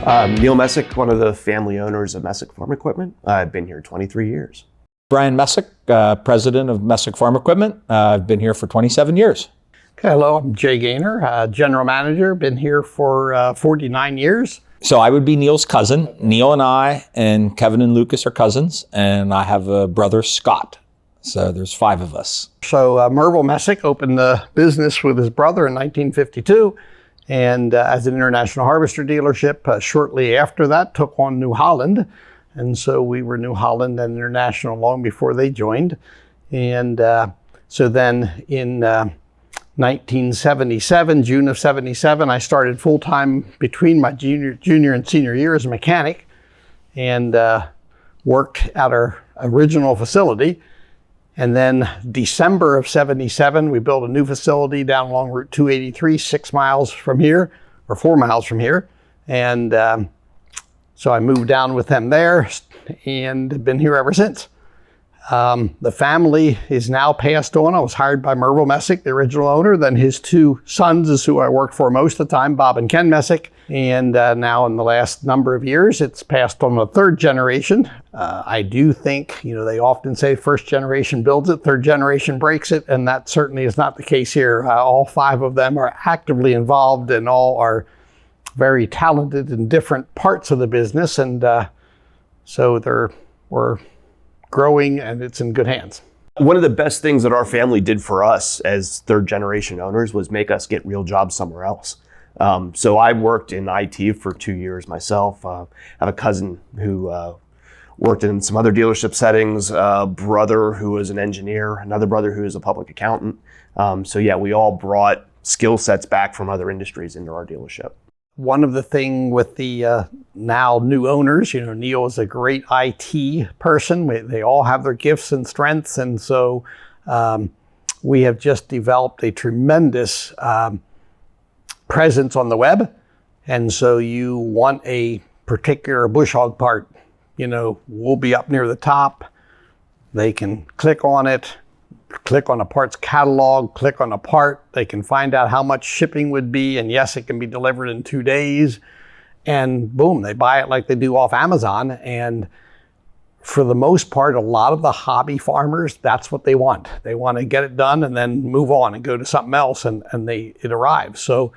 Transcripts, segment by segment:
Neil Messick, one of the family owners of Messick Farm Equipment. I've been here 23 years. Brian Messick, president of Messick Farm Equipment. I've been here for 27 years. Okay, hello, I'm Jay Gaynor, general manager. Been here for 49 years. So I would be Neil's cousin. Neil and I and Kevin and Lucas are cousins, and I have a brother, Scott. So there's 5 of us. So Merville Messick opened the business with his brother in 1952, and as an international harvester dealership, shortly after that took on New Holland. And so we were New Holland and International long before they joined. And so then in 1977, June of 77, I started full-time between my junior and senior year as a mechanic, and worked at our original facility. And then December of 77, we built a new facility down along Route 283, 6 miles from here, or 4 miles from here. And so I moved down with them there and have been here ever since. The family is now passed on. I was hired by Merville Messick, the original owner. Then his 2 sons is who I worked for most of the time, Bob and Ken Messick. And now in the last number of years, it's passed on to the 3rd generation. I do think, they often say first generation builds it, 3rd generation breaks it. And that certainly is not the case here. All 5 of them are actively involved and all are very talented in different parts of the business. And so we're growing and it's in good hands. One of the best things that our family did for us as 3rd generation owners was make us get real jobs somewhere else. So I worked in IT for 2 years myself. I have a cousin who worked in some other dealership settings, a brother who was an engineer, another brother who was a public accountant. So yeah, we all brought skill sets back from other industries into our dealership. One of the things with the now new owners, Neil is a great IT person. They all have their gifts and strengths. And so we have just developed a tremendous presence on the web. And so you want a particular bush hog part, we'll be up near the top. They can click on it, click on a parts catalog, click on a part. They can find out how much shipping would be. And yes, it can be delivered in 2 days. And boom, they buy it like they do off Amazon. And for the most part, a lot of the hobby farmers, that's what they want. They want to get it done and then move on and go to something else, and it arrives. So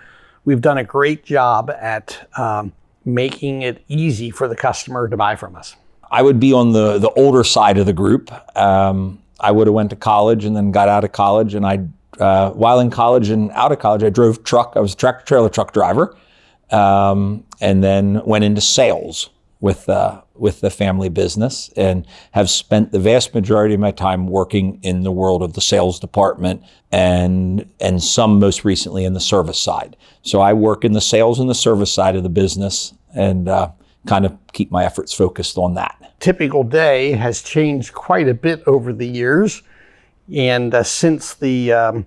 we've done a great job at making it easy for the customer to buy from us. I would be on the older side of the group. I would have went to college and then got out of college. And while in college and out of college, I drove truck. I was a tractor trailer truck driver, and then went into sales with the family business, and have spent the vast majority of my time working in the world of the sales department, and some most recently in the service side. So I work in the sales and the service side of the business, and kind of keep my efforts focused on that. Typical day has changed quite a bit over the years. And since when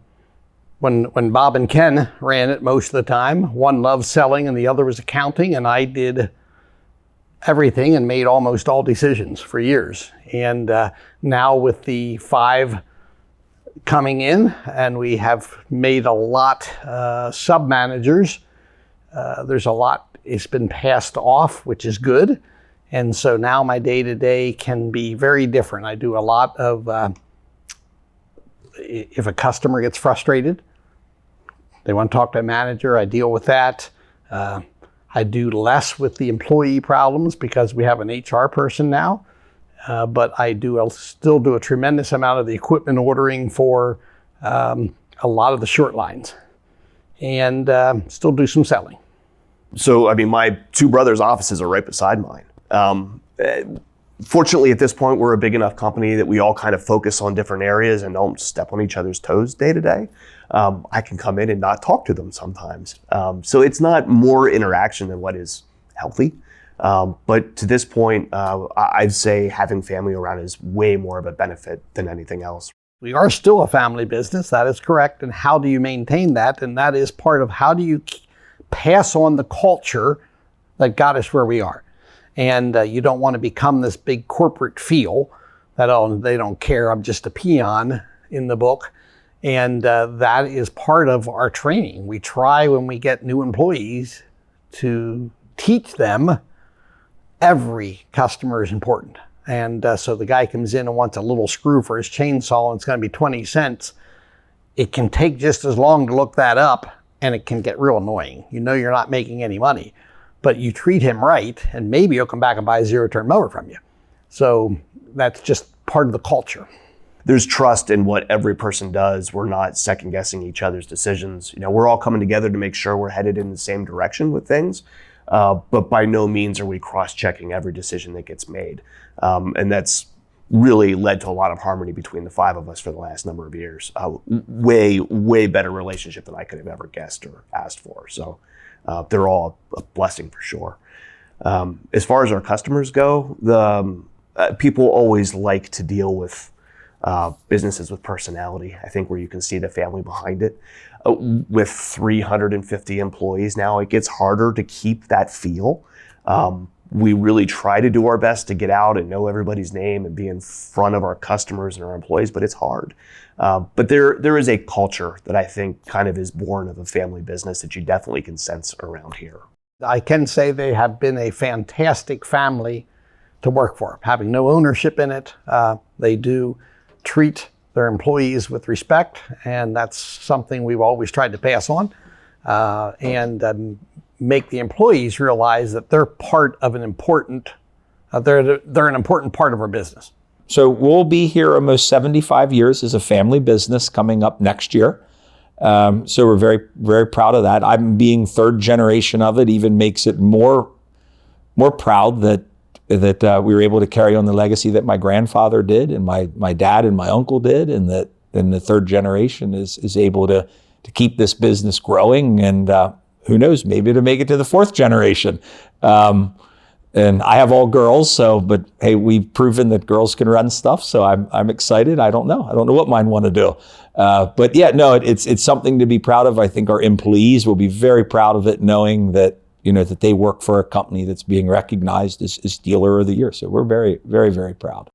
Bob and Ken ran it most of the time, one loved selling and the other was accounting, and I did everything and made almost all decisions for years. And now with the 5 coming in, and we have made a lot sub-managers, there's a lot it's been passed off, which is good. And so now my day-to-day can be very different. I do a lot of, if a customer gets frustrated, they want to talk to a manager, I deal with that. I do less with the employee problems because we have an HR person now. But I'll still do a tremendous amount of the equipment ordering for a lot of the short lines, and still do some selling. So, my 2 brothers' offices are right beside mine. Fortunately, at this point, we're a big enough company that we all kind of focus on different areas and don't step on each other's toes day to day. I can come in and not talk to them sometimes. So it's not more interaction than what is healthy. But to this point, I'd say having family around is way more of a benefit than anything else. We are still a family business, that is correct. And how do you maintain that? And that is part of how do you pass on the culture that got us where we are. And you don't want to become this big corporate feel that, oh, they don't care, I'm just a peon in the book. And that is part of our training. We try when we get new employees to teach them every customer is important. And so the guy comes in and wants a little screw for his chainsaw and it's going to be 20 cents. It can take just as long to look that up, and it can get real annoying. You know you're not making any money, but you treat him right, and maybe he'll come back and buy a zero-turn mower from you. So that's just part of the culture. There's trust in what every person does. We're not second guessing each other's decisions. You know, we're all coming together to make sure we're headed in the same direction with things. But by no means are we cross-checking every decision that gets made. And that's really led to a lot of harmony between the five of us for the last number of years. Way, way better relationship than I could have ever guessed or asked for. So they're all a blessing for sure. As far as our customers go, people always like to deal with businesses with personality. I think where you can see the family behind it. With 350 employees now, it gets harder to keep that feel. We really try to do our best to get out and know everybody's name and be in front of our customers and our employees, but it's hard. But there is a culture that I think kind of is born of a family business that you definitely can sense around here. I can say they have been a fantastic family to work for, having no ownership in it. They do treat their employees with respect, and that's something we've always tried to pass on, and make the employees realize that they're part of an important, they're an important part of our business. So we'll be here almost 75 years as a family business coming up next year. So we're very, very proud of that. I'm being third generation of it, even makes it more proud that we were able to carry on the legacy that my grandfather did and my dad and my uncle did, and that then the third generation is able to keep this business growing, and who knows, maybe to make it to the fourth generation. And I have all girls, but hey, we've proven that girls can run stuff, so I'm excited. I don't know what mine want to do. But yeah, no, it's something to be proud of. I think our employees will be very proud of it, knowing that that they work for a company that's being recognized as Dealer of the Year. So we're very, very, very proud.